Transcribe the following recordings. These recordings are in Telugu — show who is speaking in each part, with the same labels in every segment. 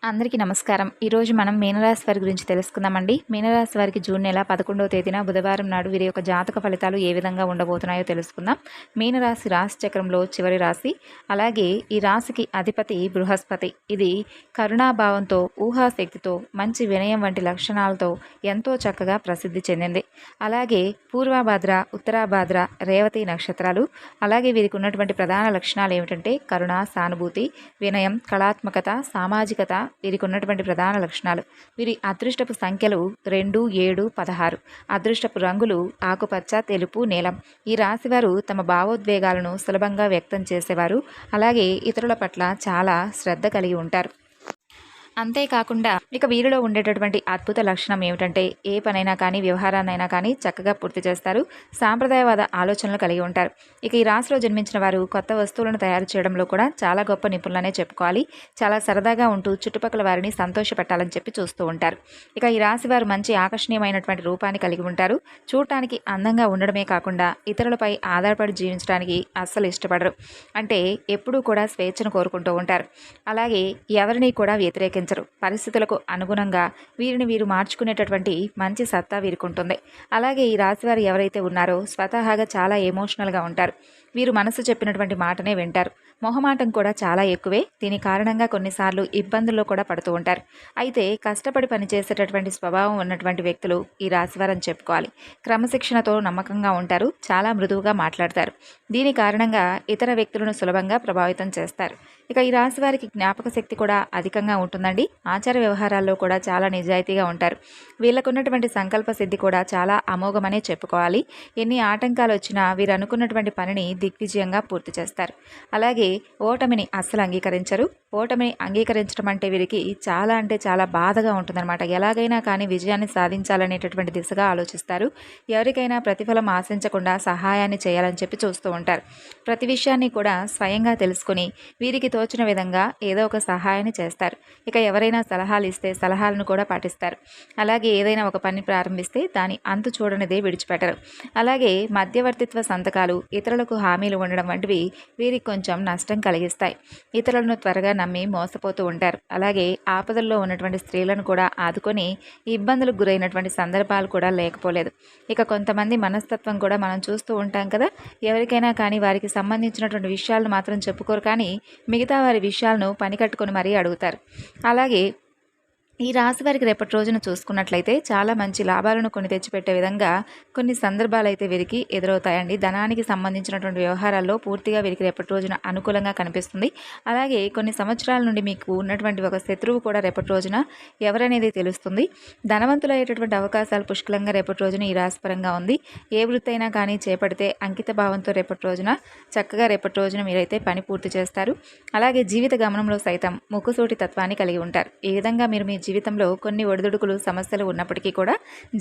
Speaker 1: అందరికీ నమస్కారం. ఈరోజు మనం మీనరాశి వారి గురించి తెలుసుకుందామండి. మీనరాశి వారికి జూన్ నెల 11వ తేదీన బుధవారం నాడు వీరి యొక్క జాతక ఫలితాలు ఏ విధంగా ఉండబోతున్నాయో తెలుసుకుందాం. మీనరాశి రాశి చక్రంలో చివరి రాశి. అలాగే ఈ రాశికి అధిపతి బృహస్పతి. ఇది కరుణాభావంతో, ఊహాశక్తితో, మంచి వినయం వంటి లక్షణాలతో ఎంతో చక్కగా ప్రసిద్ధి చెందింది. అలాగే పూర్వభాద్ర, ఉత్తరాభాద్ర, రేవతి నక్షత్రాలు. అలాగే వీరికి ఉన్నటువంటి ప్రధాన లక్షణాలు ఏమిటంటే కరుణ, సానుభూతి, వినయం, కళాత్మకత, సామాజికత వీరికి ఉన్నటువంటి ప్రధాన లక్షణాలు. వీరి అదృష్టపు సంఖ్యలు 2, 7, 16. అదృష్టపు రంగులు ఆకుపచ్చ, తెలుపు, నీలం. ఈ రాశివారు తమ భావోద్వేగాలను సులభంగా వ్యక్తం చేసేవారు. అలాగే ఇతరుల పట్ల చాలా శ్రద్ధ కలిగి ఉంటారు. అంతేకాకుండా ఇక వీరిలో ఉండేటటువంటి అద్భుత లక్షణం ఏమిటంటే ఏ పనైనా కానీ, వ్యవహారాన్నైనా కానీ చక్కగా పూర్తి చేస్తారు. సాంప్రదాయవాద ఆలోచనలు కలిగి ఉంటారు. ఇక ఈ రాశిలో జన్మించిన వారు కొత్త వస్తువులను తయారు చేయడంలో కూడా చాలా గొప్ప నిపుణులనే చెప్పుకోవాలి. చాలా సరదాగా ఉంటూ చుట్టుపక్కల వారిని సంతోషపెట్టాలని చెప్పి చూస్తూ ఉంటారు. ఇక ఈ రాశి వారు మంచి ఆకర్షణీయమైనటువంటి రూపాన్ని కలిగి ఉంటారు. చూడటానికి అందంగా ఉండడమే కాకుండా ఇతరులపై ఆధారపడి జీవించడానికి అస్సలు ఇష్టపడరు. అంటే ఎప్పుడూ కూడా స్వేచ్ఛను కోరుకుంటూ ఉంటారు. అలాగే ఎవరిని కూడా వ్యతిరేకించరు. పరిస్థితులకు అనుగుణంగా వీరిని వీరు మార్చుకునేటటువంటి మంచి సత్తా వీరికి ఉంటుంది. అలాగే ఈ రాశివారు ఎవరైతే ఉన్నారో స్వతహాగా చాలా ఎమోషనల్గా ఉంటారు. వీరు మనసు చెప్పినటువంటి మాటనే వింటారు. మొహమాటం కూడా చాలా ఎక్కువే. దీని కారణంగా కొన్నిసార్లు ఇబ్బందుల్లో కూడా పడుతూ ఉంటారు. అయితే కష్టపడి పనిచేసేటటువంటి స్వభావం ఉన్నటువంటి వ్యక్తులు ఈ రాశివారని చెప్పుకోవాలి. క్రమశిక్షణతో నమ్మకంగా ఉంటారు. చాలా మృదువుగా మాట్లాడతారు. దీని కారణంగా ఇతర వ్యక్తులను సులభంగా ప్రభావితం చేస్తారు. ఇక ఈ రాశి వారికి జ్ఞాపక శక్తి కూడా అధికంగా ఉంటుందండి. ఆచార వ్యవహారాల్లో కూడా చాలా నిజాయితీగా ఉంటారు. వీళ్ళకు ఉన్నటువంటి సంకల్ప సిద్ధి కూడా చాలా అమోఘమనే చెప్పుకోవాలి. ఎన్ని ఆటంకాలు వచ్చినా వీరు అనుకున్నటువంటి పనిని దిగ్విజయంగా పూర్తి చేస్తారు. అలాగే ఓటమిని అస్సలు అంగీకరించరు. ఓటమిని అంగీకరించడం అంటే వీరికి చాలా అంటే చాలా బాధగా ఉంటుందన్నమాట. ఎలాగైనా కానీ విజయాన్ని సాధించాలనేటటువంటి దిశగా ఆలోచిస్తారు. ఎవరికైనా ప్రతిఫలం ఆశించకుండా సహాయాన్ని చేయాలని చెప్పి చూస్తూ ఉంటారు. ప్రతి విషయాన్ని కూడా స్వయంగా తెలుసుకుని వీరికి తోచిన విధంగా ఏదో ఒక సహాయాన్ని చేస్తారు. ఇక ఎవరైనా సలహాలు ఇస్తే సలహాలను కూడా పాటిస్తారు. అలాగే ఏదైనా ఒక పని ప్రారంభిస్తే దాని అంతు చూడనిదే విడిచిపెట్టరు. అలాగే మధ్యవర్తిత్వ సంతకాలు, ఇతరులకు హామీలు ఉండడం వంటివి వీరికి కొంచెం నష్టం కలిగిస్తాయి. ఇతరులను త్వరగా నమ్మి మోసపోతూ ఉంటారు. అలాగే ఆపదల్లో ఉన్నటువంటి స్త్రీలను కూడా ఆదుకొని ఇబ్బందులకు గురైనటువంటి సందర్భాలు కూడా లేకపోలేదు. ఇక కొంతమంది మనస్తత్వం కూడా మనం చూస్తూ ఉంటాం కదా. ఎవరికైనా కానీ వారికి సంబంధించినటువంటి విషయాలను మాత్రం చెప్పుకోరు, కానీ మిగతా వారి విషయాలను పని కట్టుకొని మరీ అడుగుతారు. అలాగే ఈ రాశి వారికి రేపటి రోజున చూసుకున్నట్లయితే చాలా మంచి లాభాలను కొని తెచ్చిపెట్టే విధంగా కొన్ని సందర్భాలు అయితే వీరికి ఎదురవుతాయండి. ధనానికి సంబంధించినటువంటి వ్యవహారాల్లో పూర్తిగా వీరికి రేపటి రోజున అనుకూలంగా కనిపిస్తుంది. అలాగే కొన్ని సంవత్సరాల నుండి మీకు ఉన్నటువంటి ఒక శత్రువు కూడా రేపటి రోజున ఎవరనేది తెలుస్తుంది. ధనవంతులయ్యేటటువంటి అవకాశాలు పుష్కలంగా రేపటి రోజున ఈ రాశి పరంగా ఉంది. ఏ వృత్తి అయినా కానీ చేపడితే అంకిత భావంతో రేపటి రోజున చక్కగా రేపటి రోజున మీరైతే పని పూర్తి చేస్తారు. అలాగే జీవిత గమనంలో సైతం ముక్కుసూటి తత్వాన్ని కలిగి ఉంటారు. ఈ విధంగా మీరు మీ జీవితంలో కొన్ని ఒడిదుడుకులు, సమస్యలు ఉన్నప్పటికీ కూడా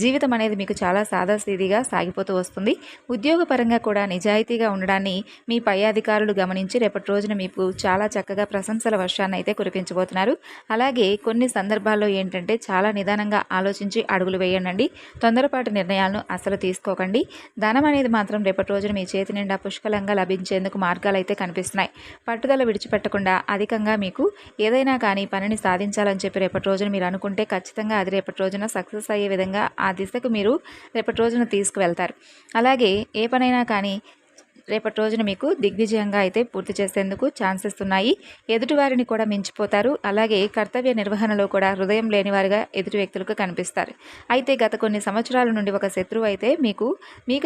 Speaker 1: జీవితం అనేది మీకు చాలా సాదాసీదీగా సాగిపోతూ వస్తుంది. ఉద్యోగపరంగా కూడా నిజాయితీగా ఉండడాన్ని మీ పై అధికారులు గమనించి రేపటి రోజున మీకు చాలా చక్కగా ప్రశంసల వర్షాన్ని అయితే కురిపించబోతున్నారు. అలాగే కొన్ని సందర్భాల్లో ఏంటంటే చాలా నిదానంగా ఆలోచించి అడుగులు వేయండి. తొందరపాటు నిర్ణయాలను అసలు తీసుకోకండి. ధనం అనేది మాత్రం రేపటి రోజున మీ చేతి నిండా పుష్కలంగా లభించేందుకు మార్గాలు అయితే కనిపిస్తున్నాయి. పట్టుదల విడిచిపెట్టకుండా అధికంగా మీకు ఏదైనా కానీ పనిని సాధించాలని చెప్పి రేపటి రోజున మీరు అనుకుంటే ఖచ్చితంగా అది రేపటి రోజున సక్సెస్ అయ్యే విధంగా ఆ దిశకు మీరు రేపటి రోజున తీసుకువెళ్తారు. అలాగే ఏ పనైనా కానీ రేపటి రోజున మీకు దిగ్విజయంగా అయితే పూర్తి చేసేందుకు ఛాన్సెస్ ఉన్నాయి. ఎదుటివారిని కూడా మించిపోతారు. అలాగే కర్తవ్య నిర్వహణలో కూడా హృదయం లేనివారిగా ఎదుటి వ్యక్తులకు కనిపిస్తారు. అయితే గత కొన్ని సంవత్సరాల నుండి ఒక శత్రువు అయితే మీకు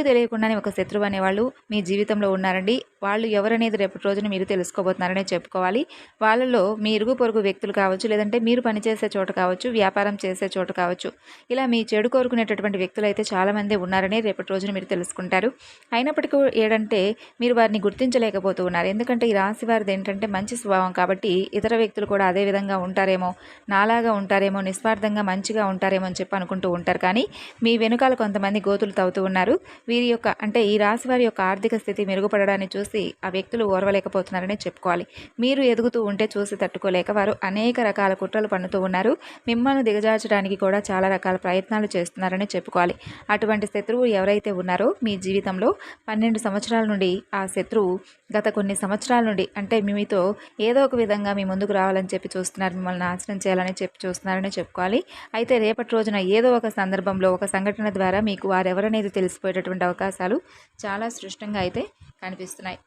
Speaker 1: తెలియకుండానే ఒక శత్రువు అనేవాళ్ళు మీ జీవితంలో ఉన్నారండి. వాళ్ళు ఎవరనేది రేపటి రోజున మీరు తెలుసుకోబోతున్నారనే చెప్పుకోవాలి. వాళ్ళలో మీ ఇరుగు పొరుగు వ్యక్తులు కావచ్చు, లేదంటే మీరు పనిచేసే చోట కావచ్చు, వ్యాపారం చేసే చోట కావచ్చు, ఇలా మీ చెడు కోరుకునేటటువంటి వ్యక్తులు అయితే చాలామంది ఉన్నారని రేపటి రోజున మీరు తెలుసుకుంటారు. అయినప్పటికీ ఏంటంటే మీరు వారిని గుర్తించలేకపోతూ ఉన్నారు. ఎందుకంటే ఈ రాశి వారిది ఏంటంటే మంచి స్వభావం కాబట్టి ఇతర వ్యక్తులు కూడా అదే విధంగా ఉంటారేమో, నాలాగా ఉంటారేమో, నిస్వార్థంగా మంచిగా ఉంటారేమో అని చెప్పి అనుకుంటూ ఉంటారు. కానీ మీ వెనుకాల కొంతమంది గోతులు తవ్వుతూ ఉన్నారు. వీరి యొక్క అంటే ఈ రాశి వారి యొక్క ఆర్థిక స్థితి మెరుగుపడడాన్ని చూసి ఆ వ్యక్తులు ఓర్వలేకపోతున్నారనే చెప్పుకోవాలి. మీరు ఎదుగుతూ ఉంటే చూసి తట్టుకోలేక వారు అనేక రకాల కుట్రలు పన్నుతూ ఉన్నారు. మిమ్మల్ని దిగజార్చడానికి కూడా చాలా రకాల ప్రయత్నాలు చేస్తున్నారని చెప్పుకోవాలి. అటువంటి శత్రువు ఎవరైతే ఉన్నారో మీ జీవితంలో 12 సంవత్సరాల నుండి ఆ శత్రువు గత కొన్ని సంవత్సరాల నుండి అంటే మీతో ఏదో ఒక విధంగా మీ ముందుకు రావాలని చెప్పి చూస్తున్నారు, మిమ్మల్ని నాశనం చేయాలని చెప్పి చూస్తున్నారని చెప్పుకోవాలి. అయితే రేపటి రోజున ఏదో ఒక సందర్భంలో ఒక సంఘటన ద్వారా మీకు వారెవరనేది తెలిసిపోయేటటువంటి అవకాశాలు చాలా స్పష్టంగా అయితే కనిపిస్తున్నాయి.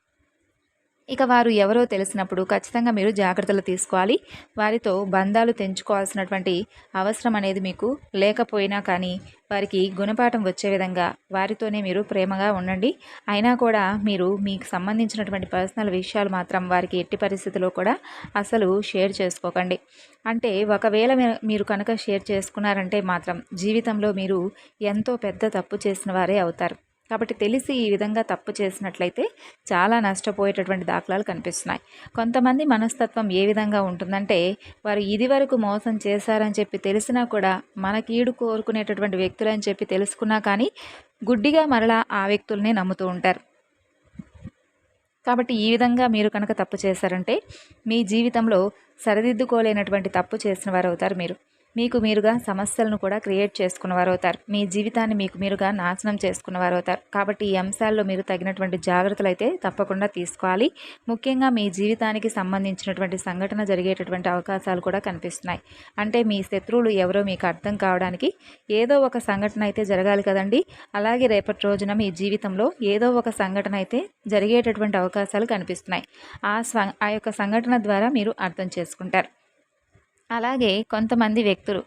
Speaker 1: ఇక వారు ఎవరో తెలిసినప్పుడు ఖచ్చితంగా మీరు జాగ్రత్తలు తీసుకోవాలి. వారితో బంధాలు తెంచుకోవాల్సినటువంటి అవసరం అనేది మీకు లేకపోయినా కానీ వారికి గుణపాఠం వచ్చే విధంగా వారితోనే మీరు ప్రేమగా ఉండండి. అయినా కూడా మీరు మీకు సంబంధించినటువంటి పర్సనల్ విషయాలు మాత్రం వారికి ఎట్టి పరిస్థితుల్లో కూడా అసలు షేర్ చేసుకోకండి. అంటే ఒకవేళ మీరు కనుక షేర్ చేసుకున్నారంటే మాత్రం జీవితంలో మీరు ఎంతో పెద్ద తప్పు చేసిన వారే అవుతారు. కాబట్టి తెలిసి ఈ విధంగా తప్పు చేసినట్లయితే చాలా నష్టపోయేటటువంటి దాఖలాలు కనిపిస్తున్నాయి. కొంతమంది మనస్తత్వం ఏ విధంగా ఉంటుందంటే వారు ఇదివరకు మోసం చేశారని చెప్పి తెలిసినా కూడా మన కీడు కోరుకునేటటువంటి వ్యక్తులని చెప్పి తెలుసుకున్నా కానీ గుడ్డిగా మరలా ఆ వ్యక్తుల్ని నమ్ముతూ ఉంటారు. కాబట్టి ఈ విధంగా మీరు కనుక తప్పు చేశారంటే మీ జీవితంలో సరిదిద్దుకోలేనటువంటి తప్పు చేసిన వారు అవుతారు. మీకు మీరుగా సమస్యలను కూడా క్రియేట్ చేసుకున్నవారు అవుతారు. మీ జీవితాన్ని మీకు మీరుగా నాశనం చేసుకున్నవారు అవుతారు. కాబట్టి ఈ అంశాల్లో మీరు తగినటువంటి జాగ్రత్తలు అయితే తప్పకుండా తీసుకోవాలి. ముఖ్యంగా మీ జీవితానికి సంబంధించినటువంటి సంఘటన జరిగేటటువంటి అవకాశాలు కూడా కనిపిస్తున్నాయి. అంటే మీ శత్రువులు ఎవరో మీకు అర్థం కావడానికి ఏదో ఒక సంఘటన అయితే జరగాలి కదండి. అలాగే రేపటి రోజున మీ జీవితంలో ఏదో ఒక సంఘటన అయితే జరిగేటటువంటి అవకాశాలు కనిపిస్తున్నాయి. ఆ యొక్క సంఘటన ద్వారా మీరు అర్థం చేసుకుంటారు. అలాగే కొంతమంది వ్యక్తులు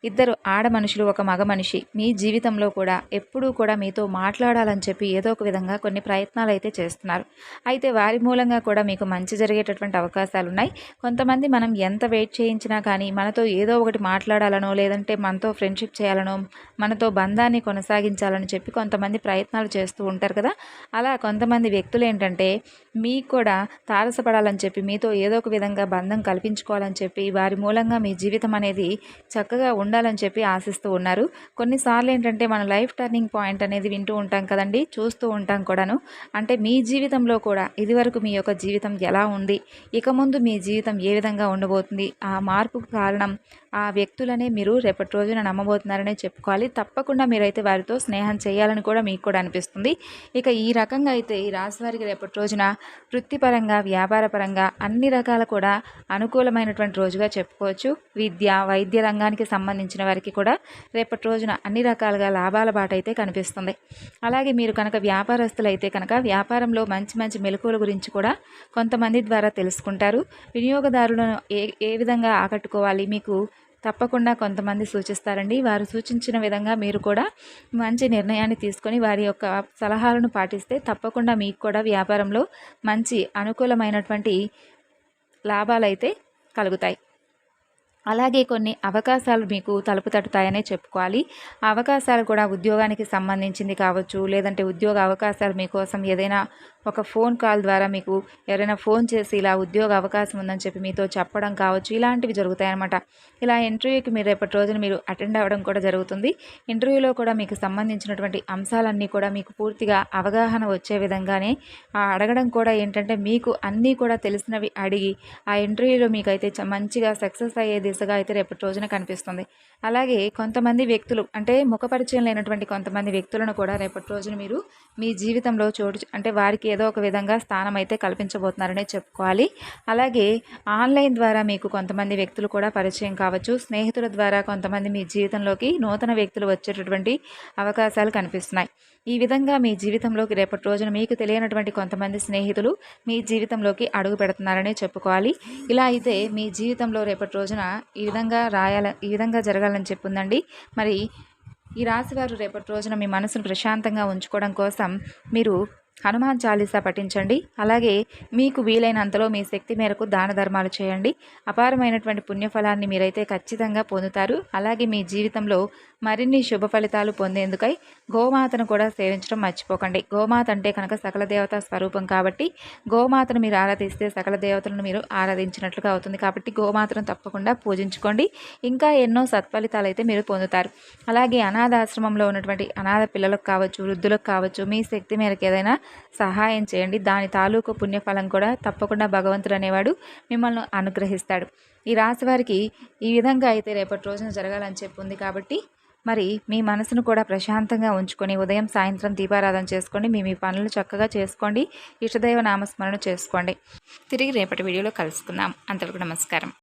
Speaker 1: ఇద్దరు ఆడ మనుషులు ఒక మగ మనిషి మీ జీవితంలో కూడా ఎప్పుడూ కూడా మీతో మాట్లాడాలని చెప్పి ఏదో ఒక విధంగా కొన్ని ప్రయత్నాలు అయితే చేస్తున్నారు. అయితే వారి మూలంగా కూడా మీకు మంచి జరిగేటటువంటి అవకాశాలు ఉన్నాయి. కొంతమంది మనం ఎంత వెయిట్ చేయించినా కానీ మనతో ఏదో ఒకటి మాట్లాడాలనో లేదంటే మనతో ఫ్రెండ్షిప్ చేయాలనో మనతో బంధాన్ని కొనసాగించాలని చెప్పి కొంతమంది ప్రయత్నాలు చేస్తూ ఉంటారు కదా. అలా కొంతమంది వ్యక్తులు ఏంటంటే మీకు కూడా తారసపడాలని చెప్పి మీతో ఏదో ఒక విధంగా బంధం కల్పించుకోవాలని చెప్పి వారి మూలంగా మీ జీవితం అనేది చక్కగా ఉండాలని చెప్పి ఆశిస్తూ ఉన్నారు. కొన్నిసార్లు ఏంటంటే మన లైఫ్ టర్నింగ్ పాయింట్ అనేది వింటూ ఉంటాం కదండి, చూస్తూ ఉంటాం కూడాను. అంటే మీ జీవితంలో కూడా ఇదివరకు మీ యొక్క జీవితం ఎలా ఉంది, ఇక ముందు మీ జీవితం ఏ విధంగా ఉండబోతుంది, ఆ మార్పుకు కారణం ఆ వ్యక్తులనే మీరు రేపటి రోజున నమ్మబోతున్నారనే చెప్పుకోవాలి. తప్పకుండా మీరైతే వారితో స్నేహం చేయాలని కూడా మీకు కూడా అనిపిస్తుంది. ఇక ఈ రకంగా అయితే ఈ రాశి వారికి రేపటి రోజున వృత్తిపరంగా వ్యాపారపరంగా అన్ని రకాల కూడా అనుకూలమైనటువంటి రోజుగా చెప్పుకోవచ్చు. విద్య వైద్య రంగానికి సంబంధించిన వారికి కూడా రేపటి రోజున అన్ని రకాలుగా లాభాల బాట అయితే కనిపిస్తుంది. అలాగే మీరు కనుక వ్యాపారస్తులైతే కనుక వ్యాపారంలో మంచి మంచి మెలకువల గురించి కూడా కొంతమంది ద్వారా తెలుసుకుంటారు. వినియోగదారులను ఏ విధంగా ఆకట్టుకోవాలి మీకు తప్పకుండా కొంతమంది సూచిస్తారండి. వారు సూచించిన విధంగా మీరు కూడా మంచి నిర్ణయాన్ని తీసుకొని వారి యొక్క సలహాలను పాటిస్తే తప్పకుండా మీకు కూడా వ్యాపారంలో మంచి అనుకూలమైనటువంటి లాభాలైతే కలుగుతాయి. అలాగే కొన్ని అవకాశాలు మీకు తలుపు తట్టుతాయనే చెప్పుకోవాలి. ఆ అవకాశాలు కూడా ఉద్యోగానికి సంబంధించింది కావచ్చు, లేదంటే ఉద్యోగ అవకాశాలు మీకోసం ఏదైనా ఒక ఫోన్ కాల్ ద్వారా మీకు ఎవరైనా ఫోన్ చేసి ఇలా ఉద్యోగ అవకాశం ఉందని చెప్పి మీతో చెప్పడం కావచ్చు, ఇలాంటివి జరుగుతాయన్నమాట. ఇలా ఇంటర్వ్యూకి మీరు రేపటి రోజున మీరు అటెండ్ అవ్వడం కూడా జరుగుతుంది. ఇంటర్వ్యూలో కూడా మీకు సంబంధించినటువంటి అంశాలన్నీ కూడా మీకు పూర్తిగా అవగాహన వచ్చే విధంగానే అడగడం కూడా ఏంటంటే మీకు అన్నీ కూడా తెలిసినవి అడిగి ఆ ఇంటర్వ్యూలో మీకైతే మంచిగా సక్సెస్ అయ్యే దిశగా అయితే రేపటి రోజున కనిపిస్తుంది. అలాగే కొంతమంది వ్యక్తులు అంటే ముఖపరిచయం లేనటువంటి కొంతమంది వ్యక్తులను కూడా రేపటి రోజున మీరు మీ జీవితంలో అంటే వారికి ఏదో ఒక విధంగా స్థానం అయితే కల్పించబోతున్నారనే చెప్పుకోవాలి. అలాగే ఆన్లైన్ ద్వారా మీకు కొంతమంది వ్యక్తులు కూడా పరిచయం కావచ్చు. స్నేహితుల ద్వారా కొంతమంది మీ జీవితంలోకి నూతన వ్యక్తులు వచ్చేటటువంటి అవకాశాలు కనిపిస్తున్నాయి. ఈ విధంగా మీ జీవితంలోకి రేపటి రోజున మీకు తెలియనటువంటి కొంతమంది స్నేహితులు మీ జీవితంలోకి అడుగు పెడుతున్నారనే చెప్పుకోవాలి. ఇలా అయితే మీ జీవితంలో రేపటి రోజున ఈ విధంగా జరగాలని చెప్పుందండి. మరి ఈ రాశివారు రేపటి రోజున మీ మనసును ప్రశాంతంగా ఉంచుకోవడం కోసం మీరు హనుమాన్ చాలీసా పఠించండి. అలాగే మీకు వీలైనంతలో మీ శక్తి మేరకు దాన ధర్మాలు చేయండి. అపారమైనటువంటి పుణ్యఫలాన్ని మీరైతే ఖచ్చితంగా పొందుతారు. అలాగే మీ జీవితంలో మరిన్ని శుభ ఫలితాలు పొందేందుకై గోమాతను కూడా సేవించడం మర్చిపోకండి. గోమాత అంటే కనుక సకల దేవతా స్వరూపం కాబట్టి గోమాతను మీరు ఆరాధిస్తే సకల దేవతలను మీరు ఆరాధించినట్లుగా అవుతుంది. కాబట్టి గోమాతను తప్పకుండా పూజించుకోండి. ఇంకా ఎన్నో సత్ఫలితాలు అయితే మీరు పొందుతారు. అలాగే అనాథాశ్రమంలో ఉన్నటువంటి అనాథ పిల్లలకు కావచ్చు, వృద్ధులకు కావచ్చు, మీ శక్తి మేరకు ఏదైనా సహాయం చేయండి. దాని తాలూకు పుణ్యఫలం కూడా తప్పకుండా భగవంతుడు అనేవాడు మిమ్మల్ని అనుగ్రహిస్తాడు. ఈ రాశి వారికి ఈ విధంగా అయితే రేపటి రోజున జరగాలని చెప్పుంది కాబట్టి మరి మీ మనసును కూడా ప్రశాంతంగా ఉంచుకొని ఉదయం సాయంత్రం దీపారాధన చేసుకోండి. మీ పనులు చక్కగా చేసుకోండి. ఇష్టదైవ నామస్మరణ చేసుకోండి. తిరిగి రేపటి వీడియోలో కలుసుకుందాం. అంతవరకు నమస్కారం.